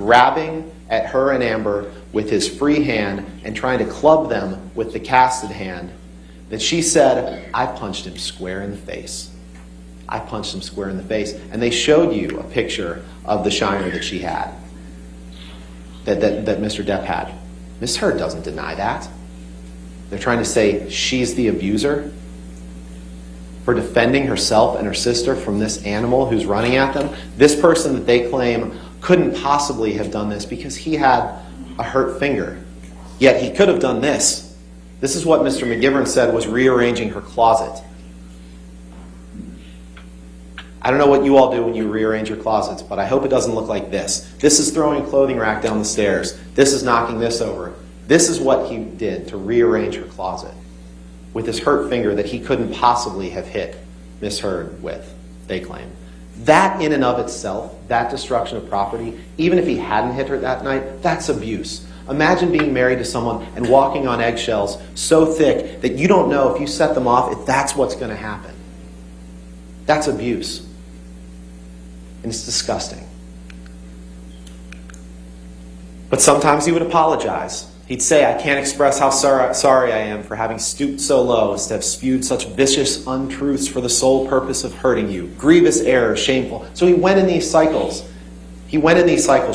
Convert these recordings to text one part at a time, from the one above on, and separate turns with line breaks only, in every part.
grabbing at her and Amber with his free hand and trying to club them with the casted hand, that she said, "I punched him square in the face. I punched him square in the face." And they showed you a picture of the shiner that she had, that Mr. Depp had. Ms. Heard doesn't deny that. They're trying to say she's the abuser for defending herself and her sister from this animal who's running at them. This person that they claim couldn't possibly have done this because he had a hurt finger. Yet he could have done this. This is what Mr. McGivern said was rearranging her closet. I don't know what you all do when you rearrange your closets, but I hope it doesn't look like this. This is throwing a clothing rack down the stairs. This is knocking this over. This is what he did to rearrange her closet with his hurt finger that he couldn't possibly have hit Miss Heard with, they claim. That in and of itself, that destruction of property, even if he hadn't hit her that night, that's abuse. Imagine being married to someone and walking on eggshells so thick that you don't know if you set them off if that's what's going to happen. That's abuse. And it's disgusting. But sometimes he would apologize. He'd say, "I can't express how sorry I am for having stooped so low as to have spewed such vicious untruths for the sole purpose of hurting you. Grievous error, shameful." So he went in these cycles.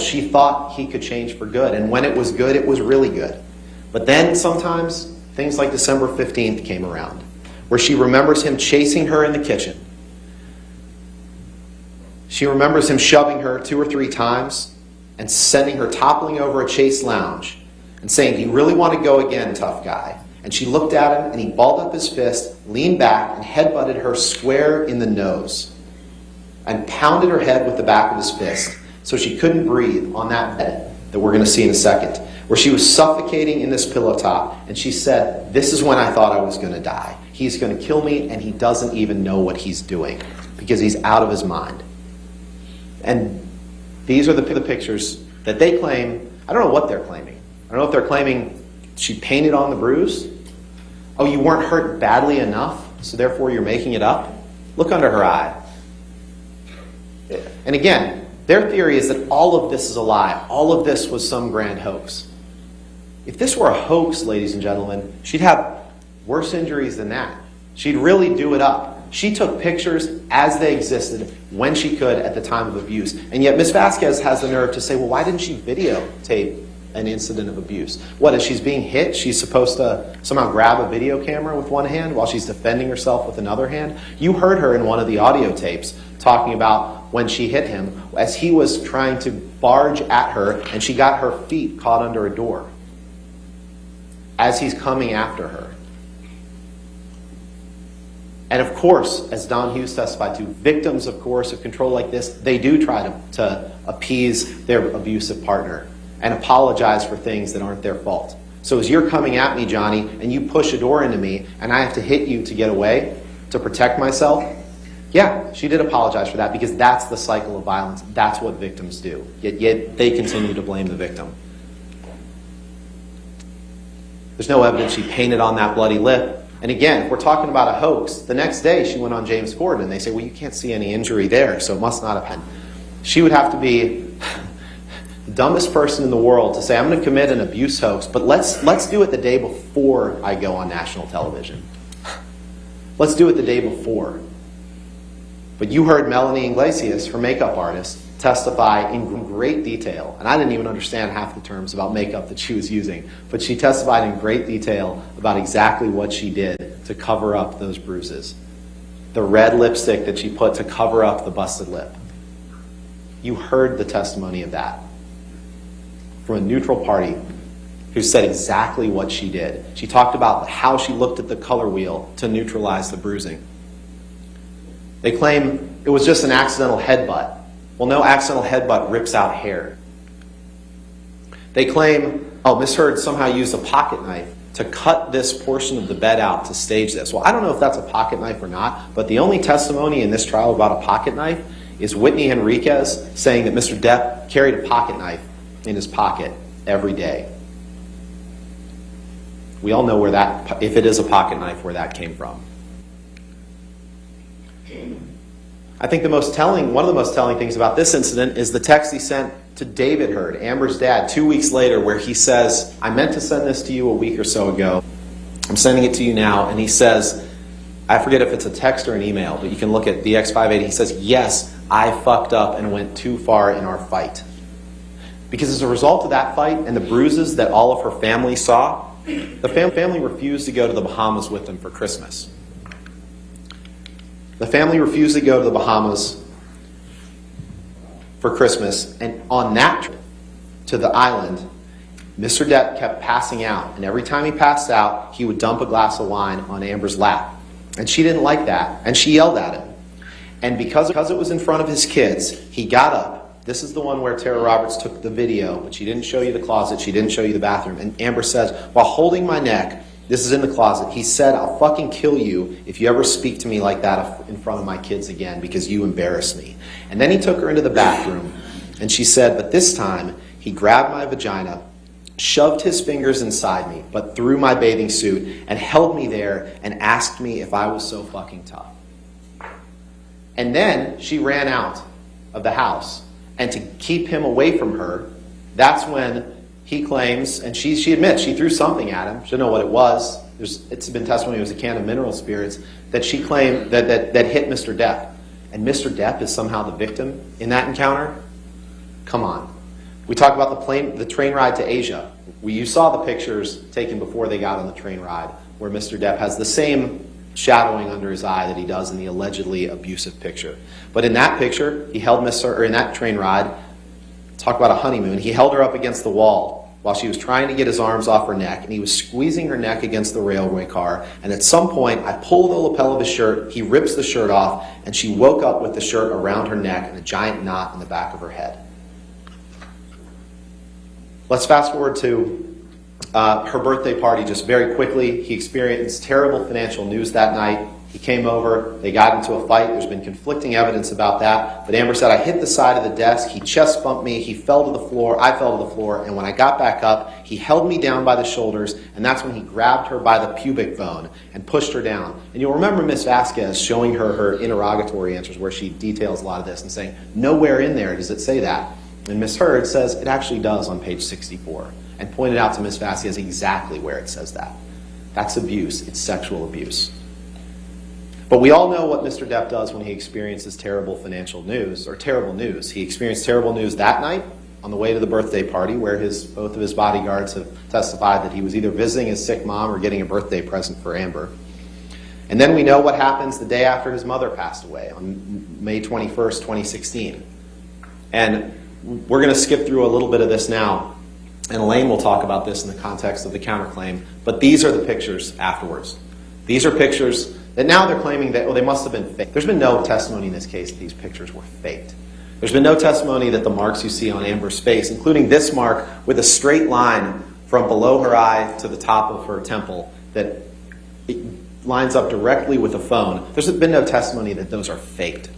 She thought he could change for good. And when it was good, it was really good. But then sometimes things like December 15th came around, where she remembers him chasing her in the kitchen. She remembers him shoving her 2 or 3 times and sending her toppling over a Chase lounge and saying, "Do you really want to go again, tough guy?" And she looked at him and he balled up his fist, leaned back, and headbutted her square in the nose and pounded her head with the back of his fist so she couldn't breathe on that bed that we're going to see in a second, where she was suffocating in this pillow top. And she said, "This is when I thought I was going to die. He's going to kill me and he doesn't even know what he's doing because he's out of his mind." And these are the pictures that they claim. I don't know what they're claiming. I don't know if they're claiming she painted on the bruise. Oh, you weren't hurt badly enough, so therefore you're making it up? Look under her eye. And again, their theory is that all of this is a lie. All of this was some grand hoax. If this were a hoax, ladies and gentlemen, she'd have worse injuries than that. She'd really do it up. She took pictures as they existed when she could at the time of abuse. And yet Ms. Vasquez has the nerve to say, well, why didn't she videotape an incident of abuse? What, as she's being hit, she's supposed to somehow grab a video camera with one hand while she's defending herself with another hand? You heard her in one of the audio tapes talking about when she hit him as he was trying to barge at her and she got her feet caught under a door as he's coming after her. And of course, as Don Hughes testified to, victims of coercive control like this, they do try to appease their abusive partner and apologize for things that aren't their fault. So as you're coming at me, Johnny, and you push a door into me, and I have to hit you to get away, to protect myself, yeah, she did apologize for that because that's the cycle of violence. That's what victims do. Yet they continue to blame the victim. There's no evidence she painted on that bloody lip. And again, if we're talking about a hoax, the next day she went on James Corden and they say, well, you can't see any injury there, so it must not have been. She would have to be the dumbest person in the world to say, I'm going to commit an abuse hoax, but let's do it the day before I go on national television. Let's do it the day before. But you heard Melanie Iglesias, her makeup artist, testify in great detail, and I didn't even understand half the terms about makeup that she was using, but she testified in great detail about exactly what she did to cover up those bruises. The red lipstick that she put to cover up the busted lip. You heard the testimony of that from a neutral party who said exactly what she did. She talked about how she looked at the color wheel to neutralize the bruising. They claim it was just an accidental headbutt. Well, no accidental headbutt rips out hair. They claim, oh, Miss Heard somehow used a pocket knife to cut this portion of the bed out to stage this. Well, I don't know if that's a pocket knife or not, but the only testimony in this trial about a pocket knife is Whitney Henriquez saying that Mr. Depp carried a pocket knife in his pocket every day. We all know where that, if it is a pocket knife, where that came from. I think one of the most telling things about this incident is the text he sent to David Heard, Amber's dad, 2 weeks later, where he says, I meant to send this to you a week or so ago. I'm sending it to you now. And he says, I forget if it's a text or an email, but you can look at the X580. He says, yes, I fucked up and went too far in our fight. Because as a result of that fight and the bruises that all of her family saw, the family refused to go to the Bahamas with them for Christmas. The family refused to go to the Bahamas for Christmas, and on that trip to the island, Mr. Depp kept passing out, and every time he passed out, he would dump a glass of wine on Amber's lap. And she didn't like that, and she yelled at him. And because it was in front of his kids, he got up. This is the one where Tara Roberts took the video, but she didn't show you the closet, she didn't show you the bathroom. And Amber says, while holding my neck, this is in the closet, he said, I'll fucking kill you if you ever speak to me like that in front of my kids again, because you embarrass me. And then he took her into the bathroom, and she said, but this time, he grabbed my vagina, shoved his fingers inside me, but through my bathing suit, and held me there and asked me if I was so fucking tough. And then she ran out of the house. And to keep him away from her, that's when he claims, and she admits, she threw something at him. She didn't know what it was. It's been testimony, it was a can of mineral spirits, that she claimed that hit Mr. Depp. And Mr. Depp is somehow the victim in that encounter? Come on. We talk about the train ride to Asia. You saw the pictures taken before they got on the train ride, where Mr. Depp has the same shadowing under his eye that he does in the allegedly abusive picture. But in that picture, he held in that train ride, talk about a honeymoon, he held her up against the wall while she was trying to get his arms off her neck, and he was squeezing her neck against the railway car, and at some point, I pulled the lapel of his shirt, he rips the shirt off, and she woke up with the shirt around her neck and a giant knot in the back of her head. Let's fast forward to her birthday party just very quickly. He experienced terrible financial news that night. He came over, they got into a fight. There's been conflicting evidence about that. But Amber said, I hit the side of the desk, he chest bumped me, he fell to the floor, I fell to the floor, and when I got back up, he held me down by the shoulders, and that's when he grabbed her by the pubic bone and pushed her down. And you'll remember Ms. Vasquez showing her interrogatory answers where she details a lot of this and saying, nowhere in there does it say that. And Ms. Heard says it actually does on page 64, and pointed out to Ms. Vasquez exactly where it says that. That's abuse. It's sexual abuse. But we all know what Mr. Depp does when he experiences terrible financial news, or terrible news. He experienced terrible news that night on the way to the birthday party, where both of his bodyguards have testified that he was either visiting his sick mom or getting a birthday present for Amber. And then we know what happens the day after his mother passed away, on May 21st, 2016. And we're going to skip through a little bit of this now, and Elaine will talk about this in the context of the counterclaim, but these are the pictures afterwards. These are pictures that now they're claiming that, they must have been faked. There's been no testimony in this case that these pictures were faked. There's been no testimony that the marks you see on Amber's face, including this mark with a straight line from below her eye to the top of her temple that it lines up directly with a phone. There's been no testimony that those are faked.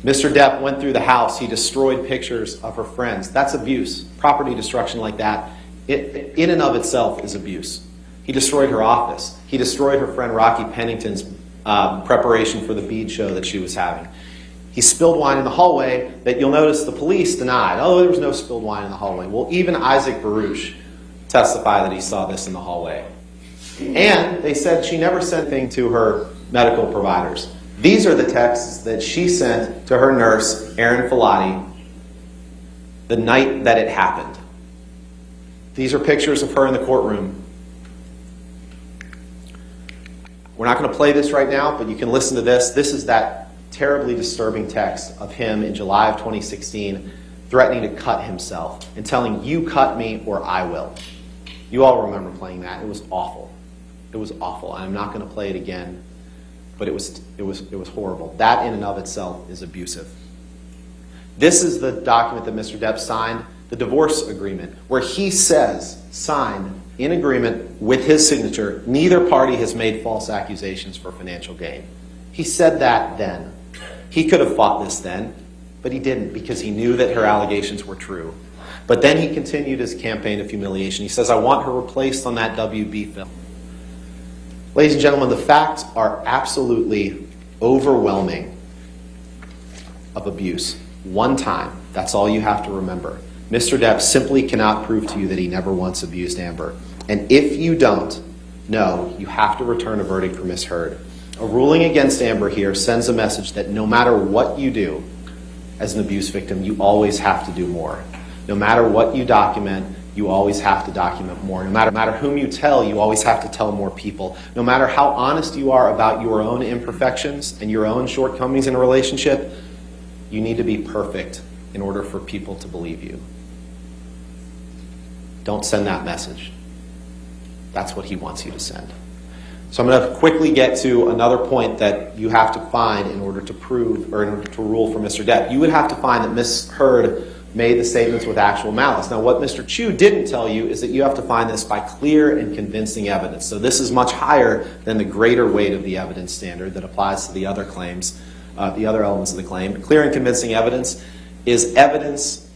Mr. Depp went through the house. He destroyed pictures of her friends. That's abuse. Property destruction like that, in and of itself, is abuse. He destroyed her office. He destroyed her friend Rocky Pennington's preparation for the bead show that she was having. He spilled wine in the hallway that you'll notice the police denied. Oh, there was no spilled wine in the hallway. Well, even Isaac Baruch testified that he saw this in the hallway. And they said she never sent anything to her medical providers. These are the texts that she sent to her nurse, Erin Filati, the night that it happened. These are pictures of her in the courtroom. We're not going to play this right now, but you can listen to this. This is that terribly disturbing text of him in July of 2016 threatening to cut himself and telling, you cut me or I will. You all remember playing that. It was awful. It was awful. I'm not going to play it again. But it was horrible. That in and of itself is abusive. This is the document that Mr. Depp signed, the divorce agreement, where he says, signed in agreement with his signature, neither party has made false accusations for financial gain. He said that then. He could have fought this then, but he didn't because he knew that her allegations were true. But then he continued his campaign of humiliation. He says, I want her replaced on that WB film. Ladies and gentlemen, the facts are absolutely overwhelming of abuse. One time, That's all you have to remember. Mr. Depp simply cannot prove to you that he never once abused Amber. And if you don't know, you have to return a verdict for Ms. Heard. A ruling against Amber here sends a message that no matter what you do as an abuse victim, you always have to do more. No matter what you document, you always have to document more. No matter whom you tell, you always have to tell more people. No matter how honest you are about your own imperfections and your own shortcomings in a relationship, you need to be perfect in order for people to believe you. Don't send that message. That's what he wants you to send. So I'm going to quickly get to another point that you have to find in order to prove, or in order to rule for Mr. Depp. You would have to find that Ms. Heard made the statements with actual malice. Now, what Mr. Chu didn't tell you is that you have to find this by clear and convincing evidence. So this is much higher than the greater weight of the evidence standard that applies to the other claims, the other elements of the claim. Clear and convincing evidence is evidence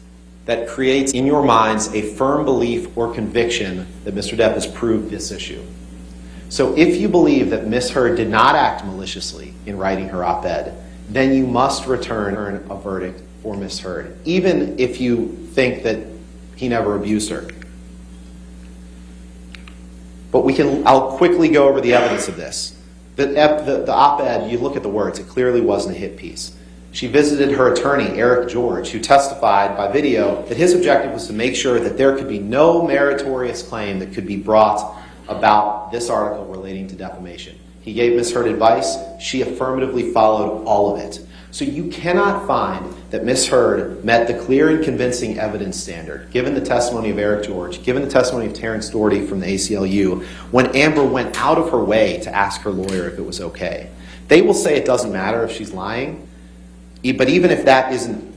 that creates in your minds a firm belief or conviction that Mr. Depp has proved this issue. So if you believe that Ms. Heard did not act maliciously in writing her op-ed, then you must return a verdict for Ms. Heard, even if you think that he never abused her. But I'll quickly go over the evidence of this. The op-ed, you look at the words, it clearly wasn't a hit piece. She visited her attorney, Eric George, who testified by video that his objective was to make sure that there could be no meritorious claim that could be brought about this article relating to defamation. He gave Ms. Heard advice. She affirmatively followed all of it. So you cannot find that Ms. Heard met the clear and convincing evidence standard, given the testimony of Eric George, given the testimony of Terrence Doherty from the ACLU, when Amber went out of her way to ask her lawyer if it was okay. They will say it doesn't matter if she's lying, but even if that isn't,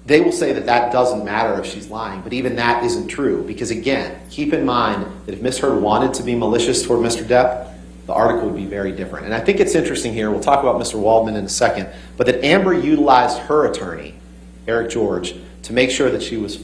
they will say that that doesn't matter if she's lying, but even that isn't true. Because again, keep in mind that if Ms. Heard wanted to be malicious toward Mr. Depp, the article would be very different. And I think it's interesting here, we'll talk about Mr. Waldman in a second, but that Amber utilized her attorney, Eric George, to make sure that she was